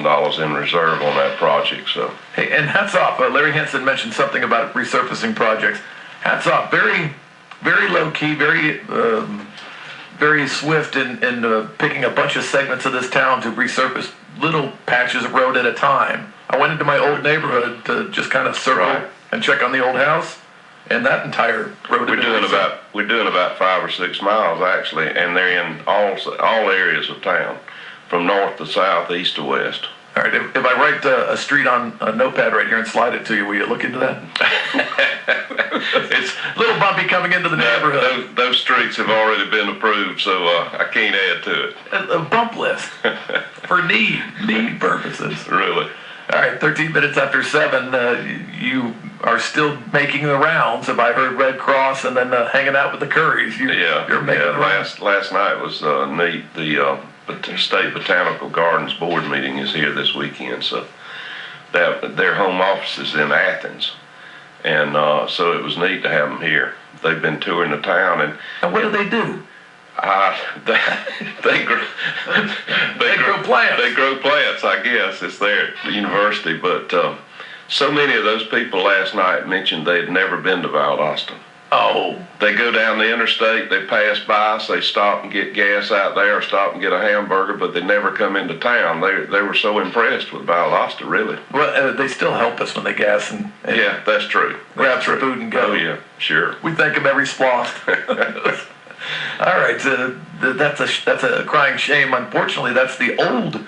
in reserve on that project. So, hey, and hats off. Larry Henson mentioned something about resurfacing projects. Hats off. Very, very low key. Very swift in picking a bunch of segments of this town to resurface little patches of road at a time. I went into my old neighborhood to just kind of circle and check on the old house, and that entire road. We're doing about 5 or 6 miles actually, and they're in all areas of town, from north to south, east to west. All right. If I write a street on a notepad right here and slide it to you, will you look into that? It's a little bumpy coming into the neighborhood. Those streets have already been approved, so I can't add to it. A bump list for need purposes. Really. All right, 13 minutes after 7, you are still making the rounds. Have I heard Red Cross and then hanging out with the Currys? You're making the rounds. Last night was neat. The State Botanical Gardens board meeting is here this weekend, so their home office is in Athens, and so it was neat to have them here. They've been touring the town, and what do they do? They grow plants. They grow plants, I guess. It's there at the university, but so many of those people last night mentioned they'd never been to Valdosta. Oh. They go down the interstate, they pass by us, they stop and get gas out there or stop and get a hamburger, but they never come into town. They were so impressed with Valdosta, really. Well, they still help us when they gas and yeah, that's true. Grab some food and go. Oh, yeah, sure. We thank them every splost. All right, that's a crying shame. Unfortunately, that's the old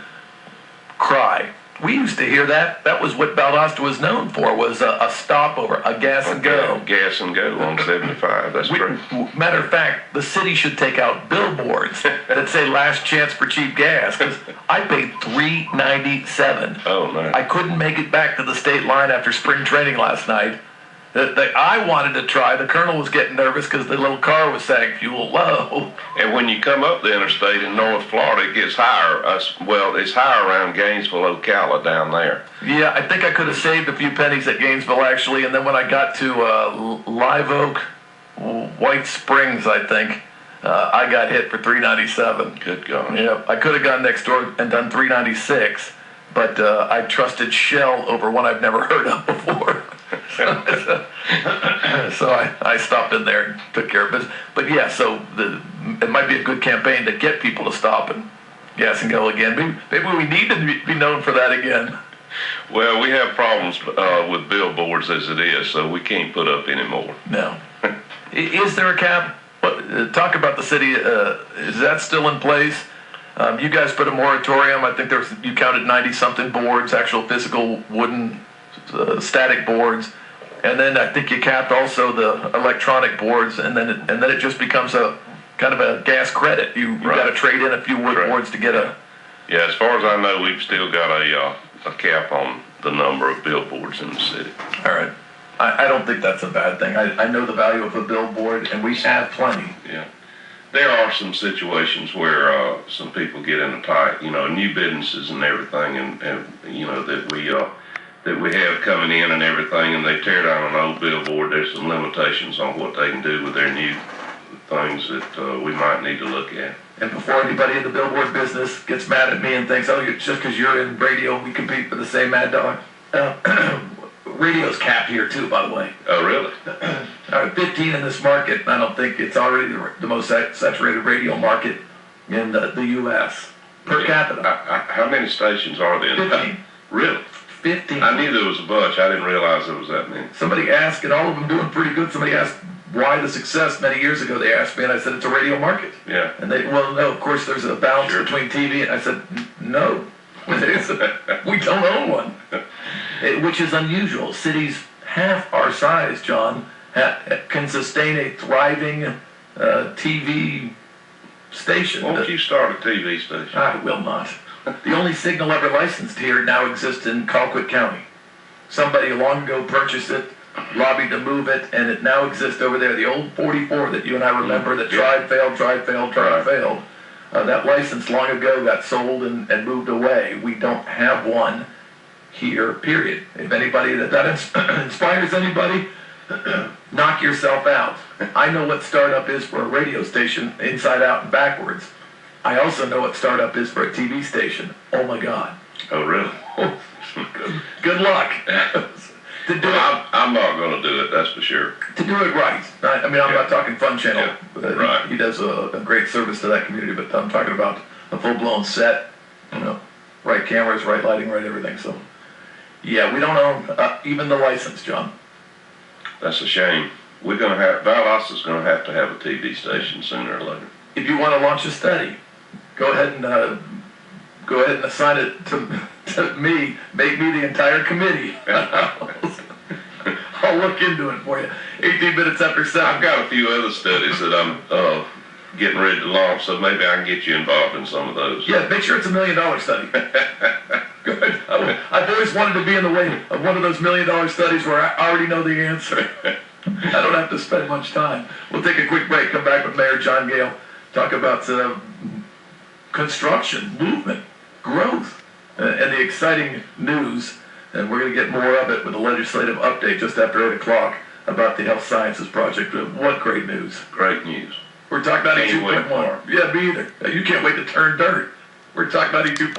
cry. We used to hear that. That was what Valdosta was known for, was a stopover, a gas and go. Gas and go on 75, that's true. Matter of fact, the city should take out billboards that say last chance for cheap gas, because I paid $3.97. Oh, man. I couldn't make it back to the state line after spring training last night. I wanted to try. The colonel was getting nervous because the little car was saying fuel low. And when you come up the interstate in North Florida, it gets higher. Well, it's higher around Gainesville, Ocala down there. Yeah, I think I could have saved a few pennies at Gainesville, actually. And then when I got to Live Oak, White Springs, I think, I got hit for $3.97. Good gosh. Yeah, I could have gone next door and done $3.96, but I trusted Shell over one I've never heard of before. So I stopped in there and took care of business. But yeah, so it might be a good campaign to get people to stop and gas and go again. Maybe we need to be known for that again. Well, we have problems with billboards as it is, so we can't put up any more. No. Is there a cap? Talk about the city. Is that still in place? You guys put a moratorium. I think you counted 90-something boards, actual physical wooden static boards, and then I think you capped also the electronic boards, and then it just becomes a kind of a gas credit. You got to trade in a few wood boards to get a. Yeah, as far as I know, we've still got a cap on the number of billboards in the city. All right. I don't think that's a bad thing. I know the value of a billboard, and we have plenty. Yeah. There are some situations where some people get in a tight, new businesses and everything, and that we have coming in and everything, and they tear down an old billboard. There's some limitations on what they can do with their new things that we might need to look at. And before anybody in the billboard business gets mad at me and thinks, oh, just because you're in radio, we compete for the same ad dog. Radio's capped here too, by the way. Oh, really? 15 in this market. I don't think it's already the most saturated radio market in the U.S. per capita. How many stations are there? 15. Really? 15. I knew there was a bunch. I didn't realize there was that many. Somebody asked, and all of them doing pretty good. Somebody asked why the success many years ago. They asked me, and I said it's a radio market. Yeah. And no, of course there's a balance between TV. And I said no, we don't own one, which is unusual. Cities half our size, John, can sustain a thriving TV station. Won't you start a TV station? I will not. The only signal ever licensed here now exists in Colquitt County. Somebody long ago purchased it, lobbied to move it, and it now exists over there. The old 44 that you and I remember that tried, failed. That license long ago got sold and moved away. We don't have one here, period. If anybody that inspires anybody, knock yourself out. I know what startup is for a radio station, inside out and backwards. I also know what startup is for a TV station. Oh my God. Oh, really? Good luck. To do it, I'm not gonna do it, that's for sure. to do it right. I mean, I'm not talking Fun Channel. Yeah, right. He does a great service to that community, but I'm talking about a full-blown set, right cameras, right lighting, right everything. So, yeah, we don't own even the license, John. That's a shame. Valdosta's gonna have to have a TV station sooner or later. If you want to launch a study, go ahead and assign it to me. Make me the entire committee. I'll look into it for you. 18 minutes after 7. I've got a few other studies that I'm getting ready to launch, so maybe I can get you involved in some of those. Yeah, make sure it's $1 million study. Good. I've always wanted to be in the way of one of those $1 million studies where I already know the answer. I don't have to spend much time. We'll take a quick break, come back with Mayor John Gayle, talk about construction, movement, growth, and the exciting news. And we're going to get more of it with a legislative update just after 8 o'clock about the Health Sciences Project. What great news. Great news. We're talking about 82.1. Yeah, me either. You can't wait to turn dirt. We're talking about 82.1.